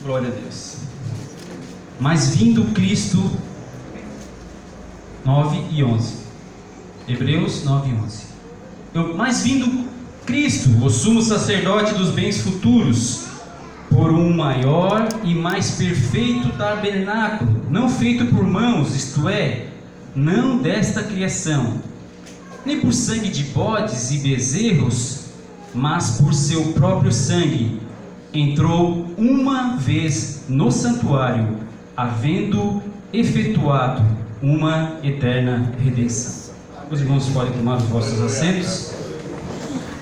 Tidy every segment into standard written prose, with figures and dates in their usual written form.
Glória a Deus. Mas vindo Cristo, 9 e 11. Hebreus 9 e 11. Mas vindo Cristo, o sumo sacerdote dos bens futuros, por um maior e mais perfeito tabernáculo, não feito por mãos, isto é, não desta criação, nem por sangue de bodes e bezerros, mas por seu próprio sangue, entrou uma vez no santuário, havendo efetuado uma eterna redenção. Os irmãos podem tomar os vossos assentos.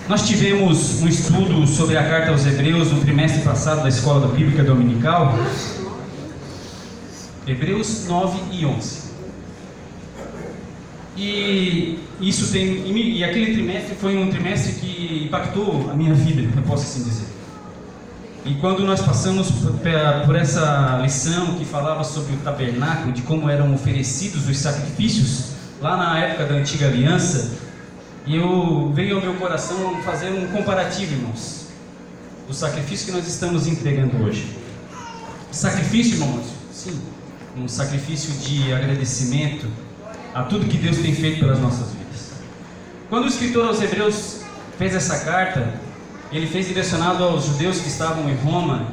Nós tivemos um estudo sobre a carta aos Hebreus no trimestre passado da Escola Bíblica Dominical. Hebreus 9 e 11. E aquele trimestre foi um trimestre que impactou a minha vida, eu posso assim dizer. E quando nós passamos por essa lição que falava sobre o tabernáculo, de como eram oferecidos os sacrifícios lá na época da antiga aliança, veio ao meu coração fazer um comparativo, irmãos, do sacrifício que nós estamos entregando hoje. Sacrifício, irmãos, sim, um sacrifício de agradecimento a tudo que Deus tem feito pelas nossas vidas. Quando o escritor aos Hebreus fez essa carta, ele fez direcionado aos judeus que estavam em Roma.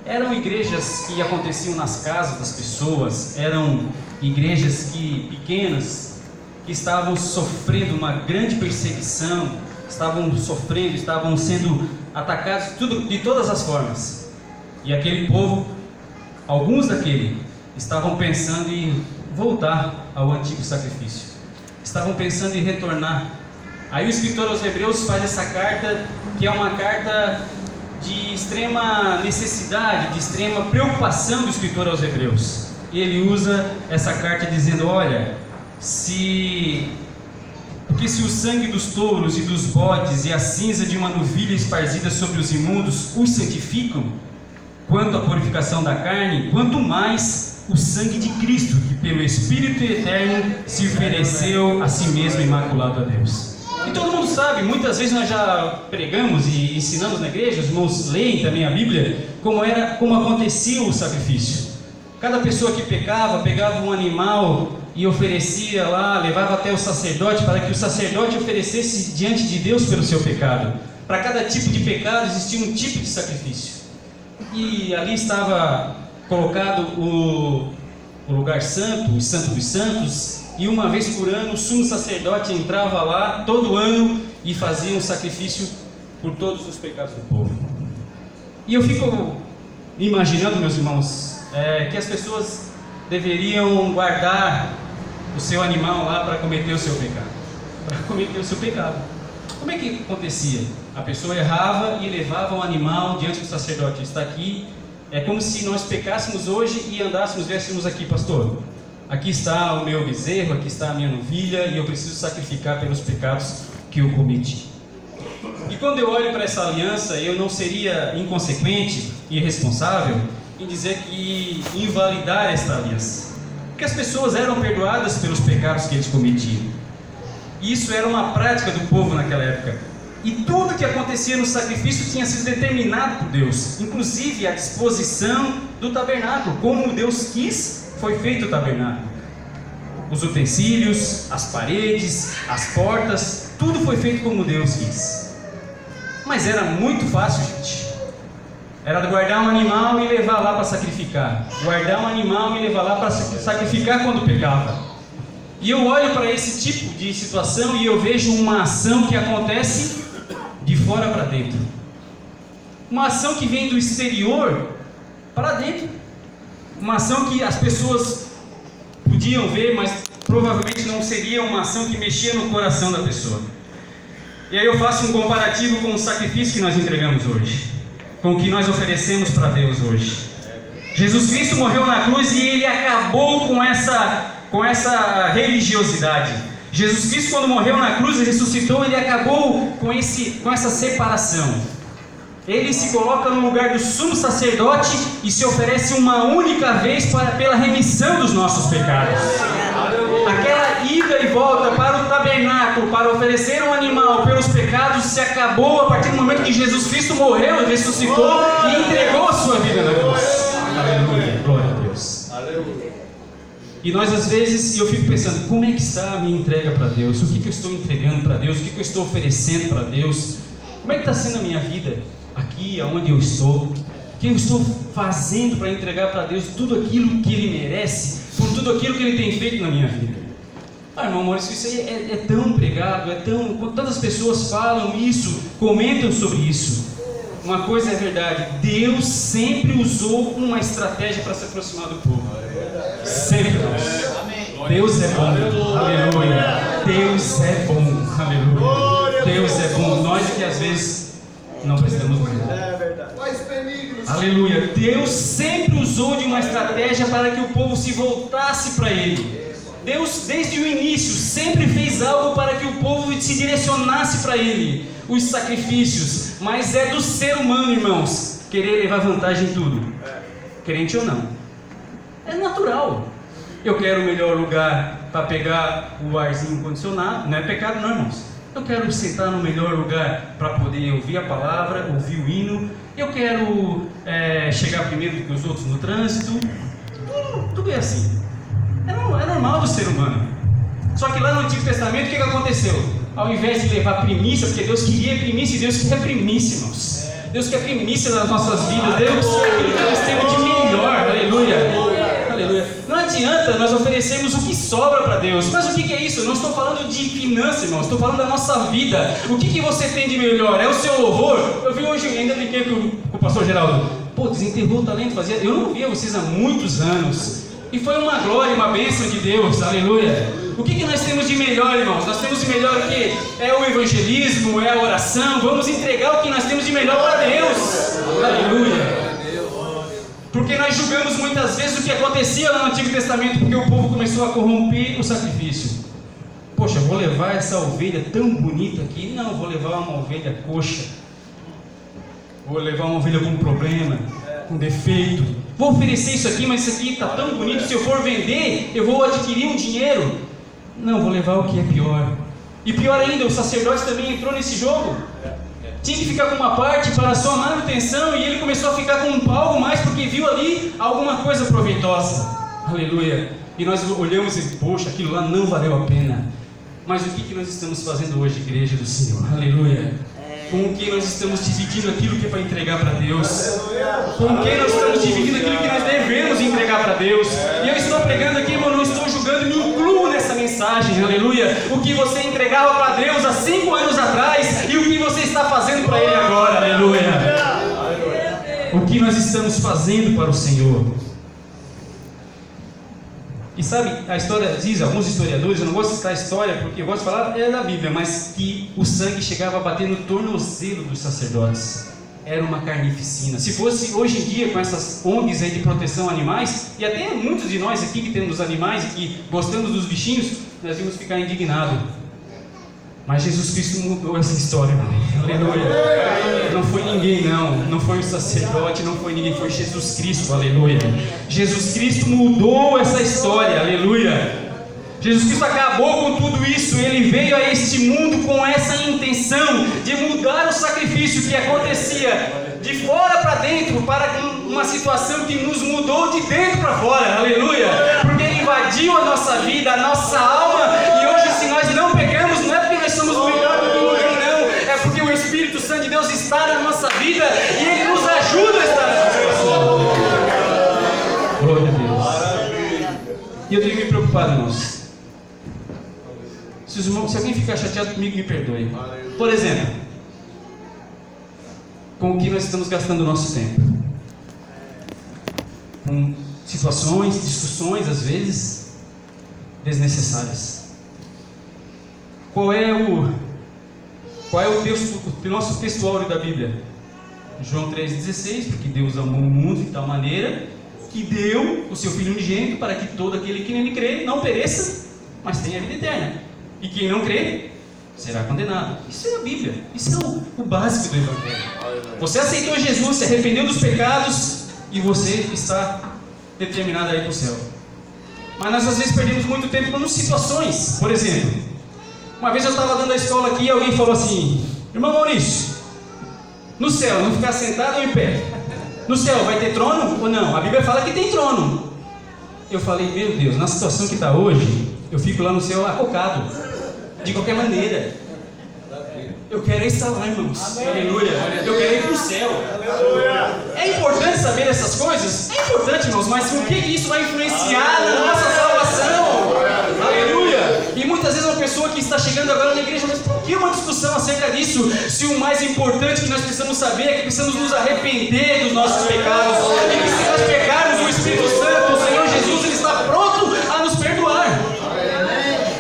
Eram igrejas que aconteciam nas casas das pessoas, eram igrejas pequenas, que estavam sofrendo uma grande perseguição, estavam sendo atacados de todas as formas. E aquele povo, alguns daquele, estavam pensando em voltar ao antigo sacrifício, estavam pensando em retornar. Aí o escritor aos Hebreus faz essa carta, que é uma carta de extrema necessidade, de extrema preocupação do escritor aos Hebreus. E ele usa essa carta dizendo: olha, porque se o sangue dos touros e dos bodes e a cinza de uma novilha esparzida sobre os imundos os santificam, quanto à purificação da carne, quanto mais o sangue de Cristo, que pelo Espírito Eterno se ofereceu a si mesmo imaculado a Deus. E todo mundo sabe, muitas vezes nós já pregamos e ensinamos na igreja, os irmãos leem também a Bíblia, como acontecia o sacrifício. Cada pessoa que pecava, pegava um animal e oferecia lá, levava até o sacerdote, para que o sacerdote oferecesse diante de Deus pelo seu pecado. Para cada tipo de pecado existia um tipo de sacrifício. E ali estava colocado o lugar santo, o santo dos santos, e uma vez por ano o sumo sacerdote entrava lá, todo ano, e fazia um sacrifício por todos os pecados do povo. E eu fico imaginando, meus irmãos, que as pessoas deveriam guardar o seu animal lá para cometer o seu pecado. Como é que acontecia? A pessoa errava e levava o animal diante do sacerdote. Está aqui, é como se nós pecássemos hoje e andássemos, viéssemos aqui: pastor, aqui está o meu bezerro, aqui está a minha novilha, e eu preciso sacrificar pelos pecados que eu cometi. E quando eu olho para essa aliança, eu não seria inconsequente e irresponsável em dizer que invalidar esta aliança, porque as pessoas eram perdoadas pelos pecados que eles cometiam. E isso era uma prática do povo naquela época. E tudo que acontecia no sacrifício tinha sido determinado por Deus, inclusive a disposição do tabernáculo, como Deus quis, foi feito o tabernáculo. Os utensílios, as paredes, as portas, tudo foi feito como Deus quis. Mas era muito fácil, gente. Era guardar um animal e levar lá para sacrificar. Guardar um animal e levar lá para sacrificar quando pecava. E eu olho para esse tipo de situação e eu vejo uma ação que acontece de fora para dentro. Uma ação que vem do exterior para dentro. Uma ação que as pessoas podiam ver, mas provavelmente não seria uma ação que mexia no coração da pessoa. E aí eu faço um comparativo com o sacrifício que nós entregamos hoje, com o que nós oferecemos para Deus hoje. Jesus Cristo morreu na cruz e Ele acabou com essa religiosidade. Jesus Cristo, quando morreu na cruz e ressuscitou, Ele acabou com essa separação. Ele se coloca no lugar do sumo sacerdote e se oferece uma única vez pela remissão dos nossos pecados. Aquela ida e volta para o tabernáculo, para oferecer um animal pelos pecados, se acabou a partir do momento que Jesus Cristo morreu, ressuscitou e entregou a sua vida na cruz. E nós às vezes, eu fico pensando, como é que está a minha entrega para Deus? O que eu estou entregando para Deus? O que eu estou oferecendo para Deus? Como é que está sendo a minha vida aqui, aonde eu estou? O que eu estou fazendo para entregar para Deus tudo aquilo que Ele merece, por tudo aquilo que Ele tem feito na minha vida? Irmão Maurício, isso aí é tão pregado, tantas pessoas falam isso, comentam sobre isso. Uma coisa é verdade, Deus sempre usou uma estratégia para se aproximar do povo. Sempre. Deus é bom, aleluia. Deus é bom, aleluia. Deus é bom. Nós que às vezes não precisamos mais nada. Aleluia. Deus sempre usou de uma estratégia para que o povo se voltasse para Ele. Deus, desde o início, sempre fez algo para que o povo se direcionasse para Ele. Os sacrifícios. Mas é do ser humano, irmãos, querer levar vantagem em tudo. Crente ou não. É natural. Eu quero o melhor lugar para pegar o arzinho condicionado. Não é pecado não, irmãos. Eu quero sentar no melhor lugar para poder ouvir a palavra, ouvir o hino. Eu quero chegar primeiro do que os outros no trânsito. Tudo é assim. É normal do ser humano. Só que lá no Antigo Testamento, o que aconteceu? Ao invés de levar primícia, porque Deus queria primícia, e Deus quer primícia, irmãos. Deus quer primícia nas nossas vidas. Deus quer aquilo que nós temos de melhor. Aleluia. Aleluia. Não adianta nós oferecermos o que sobra para Deus. Mas o que é isso? Eu não estou falando de finanças, irmãos. Estou falando da nossa vida. O que você tem de melhor? É o seu louvor? Eu vi hoje, ainda brinquei com o pastor Geraldo. Pô, desenterrou o talento. Eu não via vocês há muitos anos. E foi uma glória, uma bênção de Deus. Aleluia. O que nós temos de melhor, irmãos? Nós temos de melhor o quê? É o evangelismo, é a oração. Vamos entregar o que nós temos de melhor para Deus. Aleluia. Porque nós julgamos muitas vezes o que acontecia lá no Antigo Testamento, porque o povo começou a corromper o sacrifício. Poxa, vou levar essa ovelha tão bonita aqui? Não, vou levar uma ovelha coxa. Vou levar uma ovelha com problema, com defeito. Vou oferecer isso aqui, mas isso aqui está tão bonito. Se eu for vender, eu vou adquirir um dinheiro. Não, vou levar o que é pior. E pior ainda, o sacerdote também entrou nesse jogo. Tinha que ficar com uma parte para a sua manutenção, e ele começou a ficar com algo mais porque viu ali alguma coisa proveitosa. Aleluia. E nós olhamos e, poxa, aquilo lá não valeu a pena. Mas o que nós estamos fazendo hoje, igreja do Senhor? Aleluia. Com que nós estamos dividindo aquilo que é para entregar para Deus? Com que nós estamos dividindo aquilo que nós devemos entregar para Deus? E eu estou pregando aqui, irmão, não estou julgando, me incluo nessa mensagem, aleluia. O que você entregava para Deus há 5 anos atrás e o que você está fazendo para Ele agora, aleluia. O que nós estamos fazendo para o Senhor? E sabe, a história diz, alguns historiadores, eu não gosto de citar a história porque eu gosto de falar da Bíblia, mas que o sangue chegava a bater no tornozelo dos sacerdotes. Era uma carnificina. Se fosse hoje em dia com essas ONGs aí de proteção a animais, e até muitos de nós aqui que temos animais e que gostamos dos bichinhos, nós íamos ficar indignados. Mas Jesus Cristo mudou essa história, irmão. Aleluia. Não foi ninguém, não foi o sacerdote, não foi ninguém, foi Jesus Cristo, aleluia. Jesus Cristo mudou essa história, aleluia. Jesus Cristo acabou com tudo isso. Ele veio a este mundo com essa intenção de mudar o sacrifício que acontecia de fora para dentro, para uma situação que nos mudou de dentro para fora, aleluia. Porque Ele invadiu a nossa vida, a nossa alma, e hoje se nós não pecamos, não é porque nós somos melhor do que ninguém, não, é porque o Espírito Santo de Deus está na nossa vida e Ele nos ajuda a estar nessa situação. Glória a Deus. E eu tenho me preocupado, irmãos. Se alguém ficar chateado comigo, me perdoe. Por exemplo, com o que nós estamos gastando o nosso tempo? Com situações, discussões, às vezes, desnecessárias. Qual é o nosso textuário da Bíblia? João 3,16, porque Deus amou o mundo de tal maneira que deu o seu Filho unigênito para que todo aquele que nele crê não pereça, mas tenha a vida eterna. E quem não crê será condenado. Isso é a Bíblia. Isso é o básico do Evangelho. Você aceitou Jesus, se arrependeu dos pecados e você está determinado a ir para o céu. Mas nós às vezes perdemos muito tempo com situações. Por exemplo, uma vez eu estava dando a escola aqui e alguém falou assim: irmão Maurício, no céu, não ficar sentado ou em pé? No céu vai ter trono ou não? A Bíblia fala que tem trono. eu falei, meu Deus, na situação que está hoje, eu fico lá no céu acocado, de qualquer maneira. Eu quero estar lá, irmãos. Aleluia. Eu quero ir para o céu. É importante saber essas coisas? É importante, irmãos, mas o que isso vai influenciar na nossa salvação? Aleluia. E muitas vezes uma pessoa que está chegando agora na igreja, mas por que uma discussão acerca disso? Se o mais importante que nós precisamos saber é que precisamos nos arrepender dos nossos pecados. E que se nós pecarmos, o Espírito Santo, o Senhor Jesus, Ele está pronto a nos perdoar.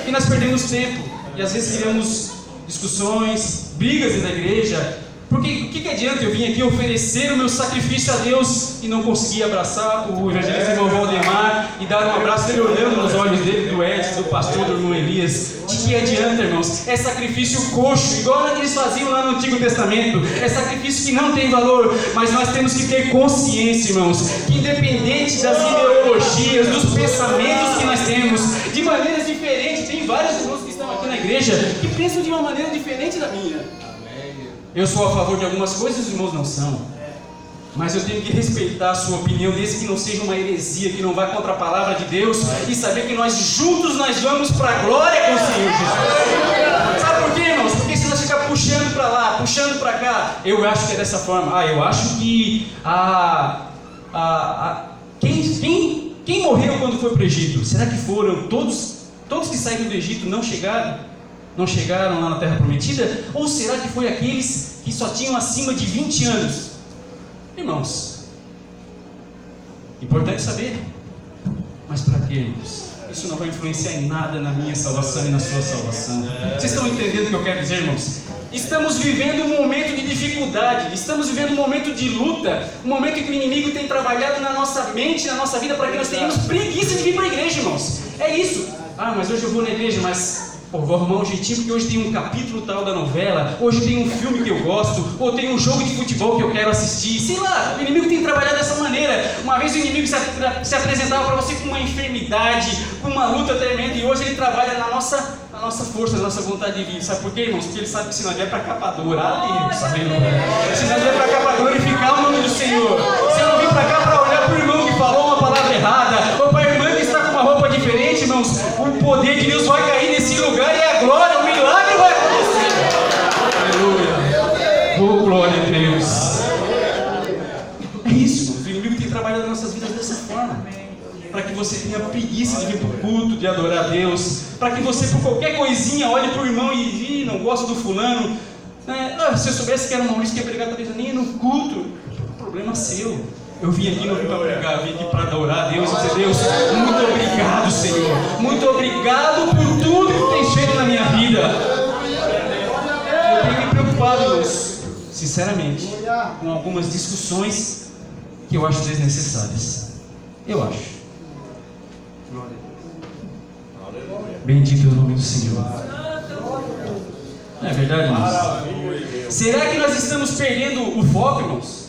E nós perdemos tempo. E às vezes criamos discussões, brigas dentro da igreja. Porque o que adianta eu vir aqui oferecer o meu sacrifício a Deus e não conseguir abraçar o evangelista irmão Valdemar e dar um abraço dele olhando nos olhos dele, do Edson, do pastor, do irmão Elias? De que adianta, irmãos? É sacrifício coxo, igual eles faziam lá no Antigo Testamento. É sacrifício que não tem valor. Mas nós temos que ter consciência, irmãos, que independente das ideologias, dos pensamentos que nós temos, de maneiras diferentes, tem vários irmãos que estão aqui na igreja que pensam de uma maneira diferente da minha. Eu sou a favor de algumas coisas, os irmãos não são. Mas eu tenho que respeitar a sua opinião, desde que não seja uma heresia, que não vá contra a palavra de Deus, e saber que nós juntos nós vamos para a glória com o Senhor Jesus. Sabe por quê, irmãos? Porque se nós ficar puxando para lá, puxando para cá, eu acho que é dessa forma. Eu acho que quem morreu quando foi para o Egito? Será que foram todos que saíram do Egito não chegaram lá na Terra Prometida? Ou será que foi aqueles que só tinham acima de 20 anos? Irmãos, importante saber. Mas para quê, irmãos? Isso não vai influenciar em nada na minha salvação e na sua salvação. Vocês estão entendendo o que eu quero dizer, irmãos? Estamos vivendo um momento de dificuldade, estamos vivendo um momento de luta, um momento em que o inimigo tem trabalhado na nossa mente, na nossa vida, para que nós tenhamos preguiça de vir para a igreja, irmãos. É isso. Mas hoje eu vou na igreja, mas vou arrumar um jeitinho, porque hoje tem um capítulo tal da novela, hoje tem um filme que eu gosto, ou tem um jogo de futebol que eu quero assistir, sei lá. O inimigo tem trabalhado dessa maneira. Uma vez o inimigo se apresentava para você com uma enfermidade, com uma luta tremenda, e hoje ele trabalha na nossa força, na nossa vontade de vir. Sabe por quê, irmãos? Porque ele sabe que se nós vier para Capadora, se nós vier para Capadora e ficar o nome do Senhor, se eu não vir para cá para olhar para o irmão que falou uma palavra errada, ou para a irmã que está com uma roupa diferente, irmãos, o poder de Deus vai cair nesse lugar e a glória, o milagre vai acontecer. Aleluia. Oh, glória a Deus. É isso, irmãos. O inimigo tem trabalhado nas nossas vidas dessa forma, para que você tenha preguiça de vir para o culto, de adorar a Deus, para que você por qualquer coisinha olhe para o irmão e não gosta do fulano. Se eu soubesse que era o Maurício que ia pregar, talvez eu nem ia no culto. Problema seu. Eu vim aqui, não vim para pregar, eu vim aqui para adorar a Deus e dizer: Deus, muito obrigado, Senhor. Muito obrigado por tudo que tens feito na minha vida. Eu tenho me preocupado, irmãos, sinceramente, com algumas discussões que eu acho desnecessárias. Eu acho. Bendito é o nome do Senhor. Não é verdade, irmãos? Será que nós estamos perdendo o foco, irmãos?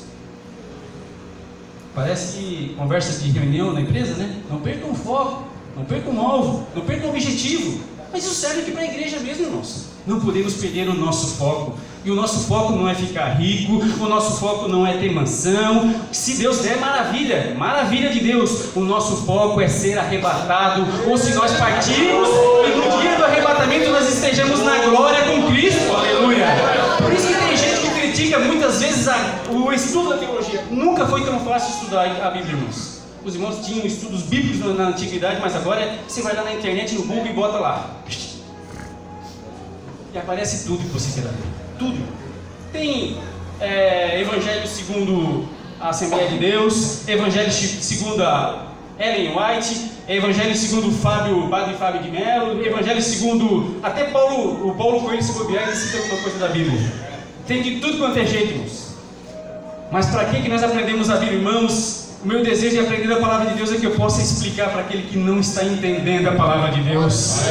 Parece conversa de reunião na empresa, né? Não percam o foco, não percam o alvo, não percam o objetivo. Mas isso serve aqui para a igreja mesmo, irmãos. Não podemos perder o nosso foco. E o nosso foco não é ficar rico, o nosso foco não é ter mansão. Se Deus der, maravilha, maravilha de Deus. O nosso foco é ser arrebatado, ou se nós partirmos e no dia do arrebatamento nós estejamos na glória com Cristo. Aleluia. Por isso que tem gente que critica muitas vezes o estudo da teologia. Nunca foi tão fácil estudar a Bíblia, irmãos. Os irmãos tinham estudos bíblicos na antiguidade, mas agora você vai lá na internet, no Google e bota lá. E aparece tudo que você quer ver. Tudo. Tem Evangelho segundo a Assembleia de Deus, Evangelho segundo a Ellen White, Evangelho segundo Padre Fábio de Mello, Evangelho segundo até o Paulo Coelho, se bobear, ele cita alguma coisa da Bíblia. Tem de tudo quanto é jeito, irmãos. Mas para que nós aprendemos a Bíblia, irmãos? O meu desejo de aprender a palavra de Deus é que eu possa explicar para aquele que não está entendendo a palavra de Deus.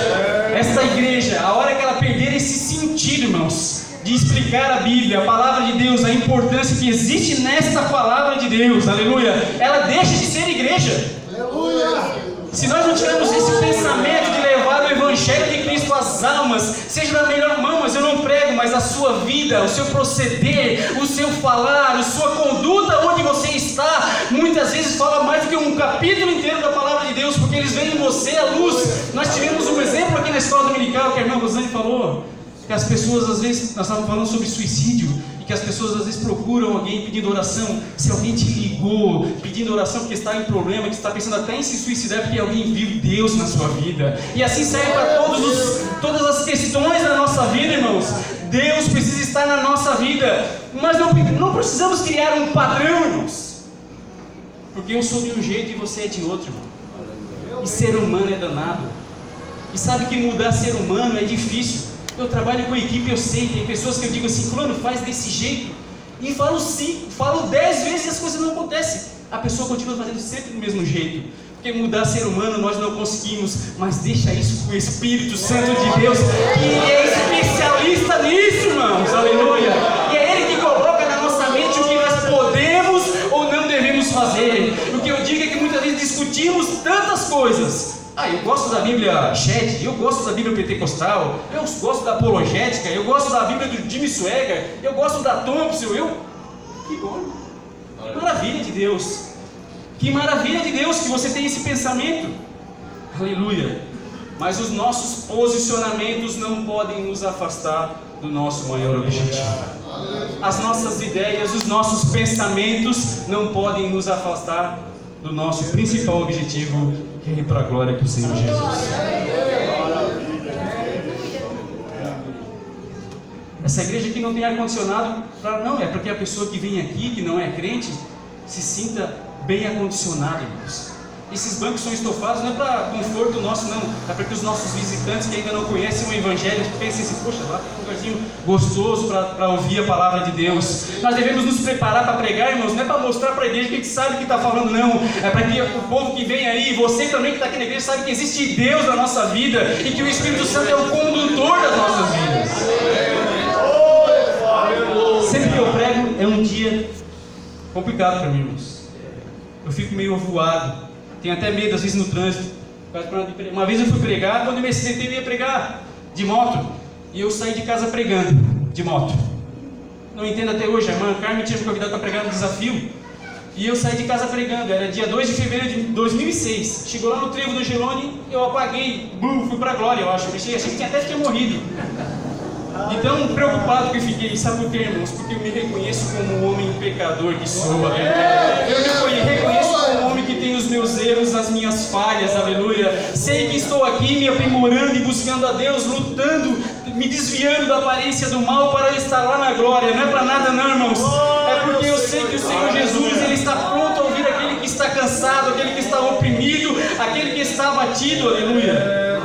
Esta igreja, a hora que ela perder esse sentido, irmãos, de explicar a Bíblia, a palavra de Deus, a importância que existe nesta palavra de Deus, aleluia, ela deixa de ser igreja. Aleluia. Se nós não tivermos esse pensamento de levar o Evangelho de Cristo às almas, seja da melhor mão, mas eu não prego, mas a sua vida, o seu proceder, o seu falar, a sua conduta, onde você está, muitas vezes fala mais do que um capítulo inteiro da palavra de Deus, porque eles veem em você a luz. Nós tivemos um exemplo aqui na escola dominical, que a irmã Rosane falou, que as pessoas às vezes, nós estávamos falando sobre suicídio, e que as pessoas às vezes procuram alguém pedindo oração. Se alguém te ligou pedindo oração porque está em problema, que está pensando até em se suicidar porque alguém viu Deus na sua vida, e assim serve para todas as questões da nossa vida, irmãos. Deus precisa estar na nossa vida, mas não precisamos criar um padrão, irmãos, porque eu sou de um jeito e você é de outro, irmão. E ser humano é danado, e sabe que mudar ser humano é difícil. Eu trabalho com equipe, eu sei, tem pessoas que eu digo assim, fulano, faz desse jeito, e falo 5, falo 10 vezes e as coisas não acontecem. A pessoa continua fazendo sempre do mesmo jeito, porque mudar ser humano nós não conseguimos, mas deixa isso com o Espírito Santo de Deus, que é especialista nisso, irmãos, aleluia, e é Ele que coloca na nossa mente o que nós podemos ou não devemos fazer. O que eu digo é que muitas vezes discutimos tantas coisas. Eu gosto da Bíblia Chet, eu gosto da Bíblia Pentecostal, eu gosto da Apologética, eu gosto da Bíblia do Jimmy Swaggart, eu gosto da Thompson, que bom, que maravilha de Deus, que maravilha de Deus que você tem esse pensamento, aleluia, mas os nossos posicionamentos não podem nos afastar do nosso maior objetivo. As nossas ideias, os nossos pensamentos não podem nos afastar do nosso principal objetivo, que é ir para a glória do Senhor Jesus. Essa igreja aqui não tem ar-condicionado, não, é porque a pessoa que vem aqui, que não é crente, se sinta bem acondicionada, irmãos. Esses bancos são estofados não é para conforto nosso, não, é para que os nossos visitantes que ainda não conhecem o Evangelho pensem assim, poxa, lá tem um lugarzinho gostoso para ouvir a palavra de Deus. Nós devemos nos preparar para pregar, irmãos, não é para mostrar para a igreja que a gente sabe o que está falando, não, é para que o povo que vem aí, você também que está aqui na igreja, sabe que existe Deus na nossa vida e que o Espírito Santo é o condutor das nossas vidas. Sempre que eu prego é um dia complicado para mim, irmãos. Eu fico meio avoado. Tenho até medo, às vezes, no trânsito. Uma vez eu fui pregar, quando eu me acidentei, eu ia pregar de moto. E eu saí de casa pregando de moto. Não entendo até hoje, a irmã Carmen tinha me convidado para pregar no desafio. E eu saí de casa pregando, era dia 2 de fevereiro de 2006. Chegou lá no trevo do Gelone, eu apaguei, fui para a glória, eu acho. Achei que até tinha morrido. Então, preocupado que eu fiquei, sabe por quê, irmãos? Porque eu me reconheço como um homem pecador que sou, aleluia. Eu me reconheço como um homem que tem os meus erros, as minhas falhas, aleluia. Sei que estou aqui me aprimorando e buscando a Deus, lutando, me desviando da aparência do mal para estar lá na glória. Não é para nada não, irmãos. É porque eu sei que o Senhor Jesus, Ele está pronto a ouvir aquele que está cansado, aquele que está oprimido, aquele que está abatido, aleluia.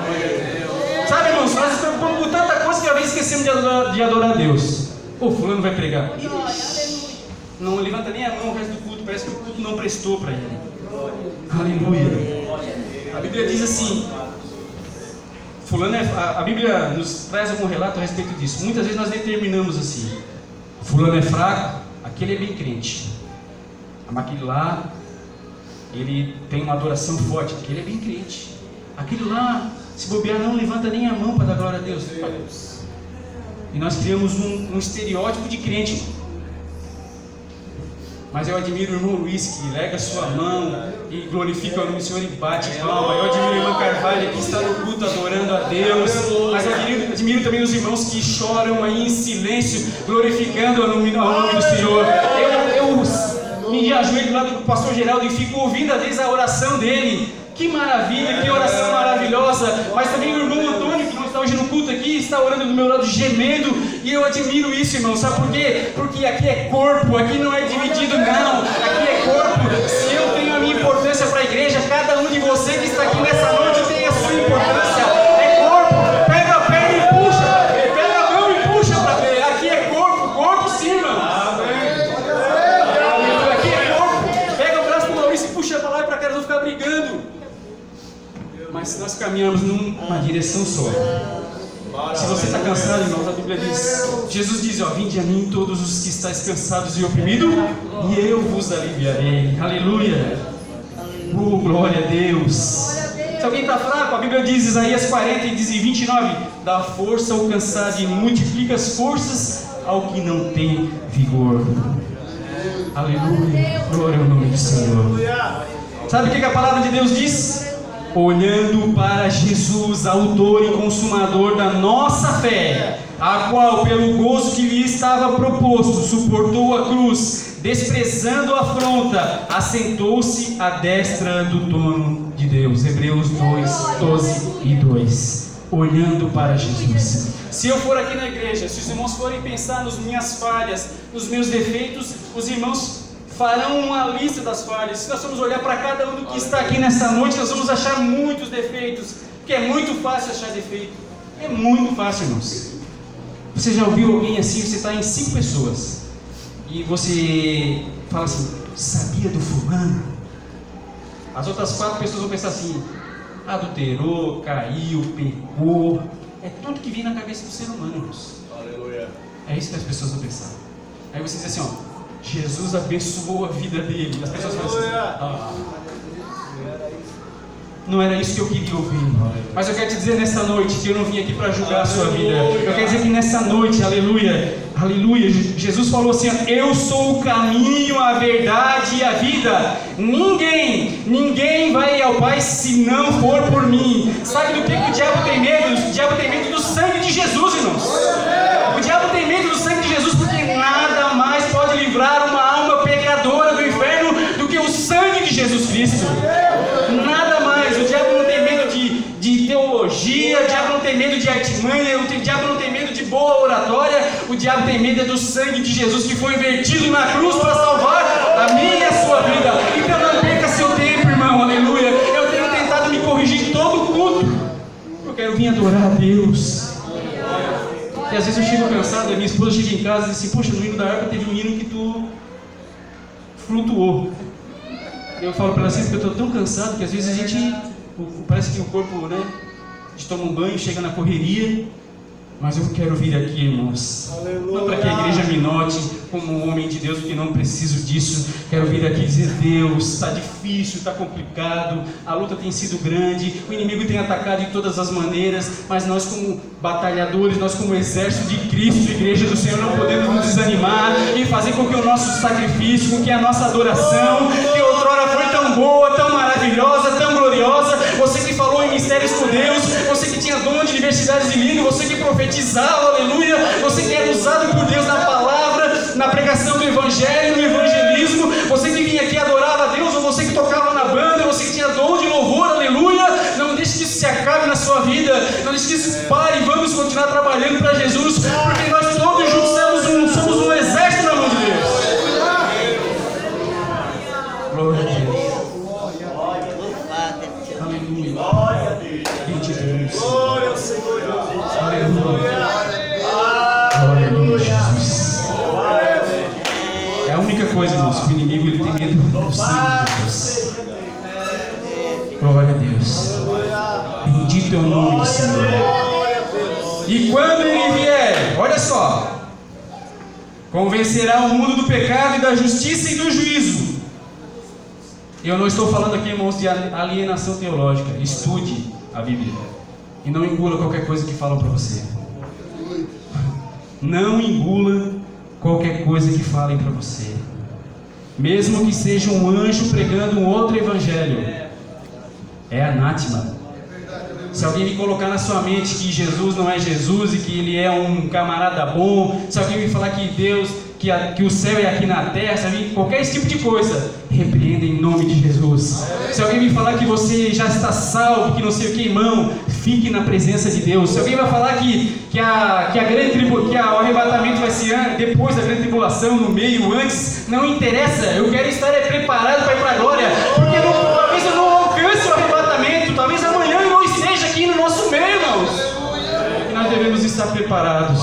Sabe, irmãos, nós nos preocupamos com tanta coisa que às vezes esquecemos de adorar a Deus. Fulano vai pregar. Não levanta nem a mão o resto do culto, parece que o culto não prestou para ele. Aleluia. A Bíblia diz assim, fulano a Bíblia nos traz algum relato a respeito disso. Muitas vezes nós determinamos assim, fulano é fraco, aquele é bem crente. Mas aquele lá, ele tem uma adoração forte, aquele é bem crente. Aquele lá, se bobear, não levanta nem a mão para dar glória a Deus. E nós criamos um estereótipo de crente. Mas eu admiro o irmão Luiz, que lega a sua mão e glorifica o nome do Senhor e bate palma. Eu admiro a irmã Carvalho, que está no culto adorando a Deus. Mas eu admiro também os irmãos que choram aí em silêncio, glorificando o nome do Senhor. Eu me ajoelho lá do pastor Geraldo e fico ouvindo às vezes a oração dele. Que maravilha, que oração maravilhosa. Mas também o irmão Antônio, que não está hoje no culto aqui, está orando do meu lado gemendo. E eu admiro isso, irmão. Sabe por quê? Porque aqui é corpo, aqui não é dividido não. Aqui é corpo. Se eu tenho a minha importância para a igreja, cada um de você que está aqui nessa noite tem a sua importância. É corpo. Pega a perna e puxa. Pega a mão e puxa para ver. Aqui é corpo, corpo sim, irmão. Aqui é corpo. Pega o braço do Maurício e puxa para lá e para cá, eles vão ficar brigando. Mas nós caminhamos numa direção só. Se você está cansado, irmãos, a Bíblia diz, Jesus diz, vinde a mim todos os que estáis cansados e oprimidos, e eu vos aliviarei. Aleluia. Glória a Deus. Se alguém está fraco, a Bíblia diz, Isaías 40 e diz em 29, dá força ao cansado e multiplica as forças ao que não tem vigor. Aleluia. Glória ao nome do Senhor. Sabe o que a palavra de Deus diz? Olhando para Jesus, autor e consumador da nossa fé, a qual, pelo gozo que lhe estava proposto, suportou a cruz, desprezando a afronta, assentou-se à destra do trono de Deus. Hebreus 2, 12 e 2. Olhando para Jesus. Se eu for aqui na igreja, se os irmãos forem pensar nas minhas falhas, nos meus defeitos, os irmãos farão uma lista das falhas. Se nós formos olhar para cada um que está aqui nessa noite, nós vamos achar muitos defeitos, porque é muito fácil achar defeito. É muito fácil, irmãos. Você já ouviu alguém assim? Você está em 5 pessoas e você fala assim: sabia do fulano? As outras 4 pessoas vão pensar assim: adulterou, caiu, pecou. É tudo que vem na cabeça do ser humano, irmãos. Aleluia. É isso que as pessoas vão pensar. Aí você diz assim: ó, Jesus abençoou a vida dele. As pessoas falam assim: não era isso que eu queria ouvir. Mas eu quero te dizer nessa noite que eu não vim aqui para julgar a sua vida. Eu quero dizer que nessa noite, aleluia, aleluia, Jesus falou assim: eu sou o caminho, a verdade e a vida. Ninguém vai ao Pai se não for por mim. Sabe do que o diabo tem medo? O diabo tem medo do sangue de Jesus, irmãos. O diabo tem medo do sangue de Jesus, porque nada mais pode livrar uma alma pecadora do inferno do que o sangue de Jesus Cristo. Nada mais. O diabo não tem medo de teologia, o diabo não tem medo de artimanha, o diabo não tem medo de boa oratória. O diabo tem medo do sangue de Jesus que foi vertido na cruz para salvar a minha e a sua vida. Então não perca seu tempo, irmão, aleluia. Eu tenho tentado me corrigir em todo culto. Eu quero vir adorar a Deus. E às vezes eu chego cansado, a minha esposa chega em casa e diz assim: poxa, no hino da harpa teve um hino que tu flutuou. Eu falo para ela assim, porque eu estou tão cansado que às vezes a gente, parece que o corpo, né, a gente toma um banho, chega na correria, mas eu quero vir aqui, irmãos. Aleluia. Não para que a igreja me note como um homem de Deus, porque não preciso disso. Quero vir aqui dizer: Deus, está difícil, está complicado, a luta tem sido grande, o inimigo tem atacado de todas as maneiras, mas nós como batalhadores, nós como exército de Cristo, igreja do Senhor, não podemos nos desanimar e fazer com que o nosso sacrifício, com que a nossa adoração, que outrora foi tão boa, tão maravilhosa, tão gloriosa, você que falou em mistérios com Deus, você que tinha dom de diversidade de língua, você que profetizava, aleluia, você que era usado por Deus na palavra, na pregação do evangelho, no evangelismo, você que vinha aqui e adorava a Deus, ou você que tocava na banda, você que tinha dom de louvor, aleluia, não deixe que isso se acabe na sua vida, não deixe que isso pare, vamos continuar trabalhando para Jesus, porque nós todos juntos somos um exército na mão de Deus. Glória a Deus. Aleluia. Glória a Deus. Glória ao Senhor Jesus. Aleluia. Glória a Deus, Jesus. É a única coisa, irmãos, que o inimigo ele tem medo do sangue de Jesus. Glória a Deus. Bendito é o nome do Senhor. E quando ele vier, olha só, convencerá o mundo do pecado e da justiça e do juízo. Eu não estou falando aqui, irmãos, de alienação teológica. Estude a Bíblia e não engula qualquer coisa que falam para você. Não engula qualquer coisa que falem para você, mesmo que seja um anjo pregando um outro evangelho. É anátema. Se alguém me colocar na sua mente que Jesus não é Jesus e que ele é um camarada bom, se alguém me falar que Deus, que o céu é aqui na terra, sabe? Qualquer tipo de coisa, repreenda em nome de Jesus. Se alguém me falar que você já está salvo, que não sei o que, irmão, fique na presença de Deus. Se alguém vai falar que o arrebatamento vai ser depois da grande tribulação, no meio, antes, não interessa. Eu quero estar preparado para ir para a glória, porque talvez eu não alcance o arrebatamento, talvez amanhã eu não esteja aqui no nosso meio, irmãos. E nós devemos estar preparados.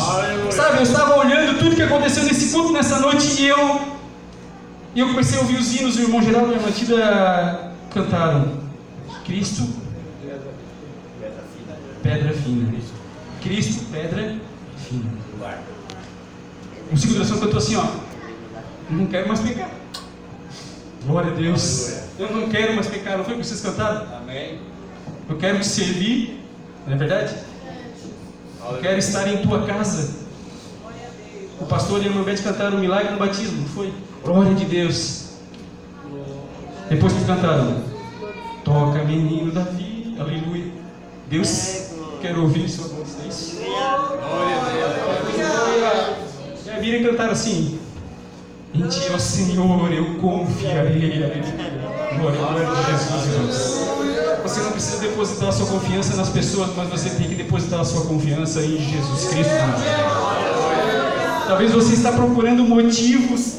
Sabe, eu estava olhando tudo que aconteceu nesse culto, nessa noite, e eu comecei a ouvir os hinos. O irmão Geraldo e a irmã Matilda cantaram Cristo, pedra fina. Cristo, pedra fina. O segundo oração cantou assim, ó: eu não quero mais pecar. Glória a Deus. Eu não quero mais pecar. Não foi o que vocês cantaram? Amém. Eu quero te servir, não é verdade? Eu quero estar em tua casa. O pastor e a irmã Beth cantaram o milagre no batismo, não foi? Glória de Deus. Depois que cantaram, toca menino Davi, aleluia. Deus quer ouvir sua voz. É isso? E a Miriam cantaram assim: em ti, ó Senhor, eu confiarei. Glória a Jesus, irmãos. Você não precisa depositar a sua confiança nas pessoas, mas você tem que depositar a sua confiança em Jesus Cristo. Talvez você está procurando motivos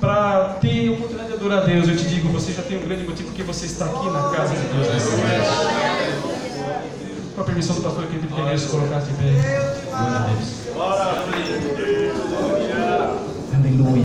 para ter a oportunidade de adorar a Deus. Eu te digo, você já tem um grande motivo, porque você está aqui na casa de Deus nessa noite. Com a permissão do pastor, eu queria pedir a igreja se colocar de pé. Glória a Deus. Aleluia.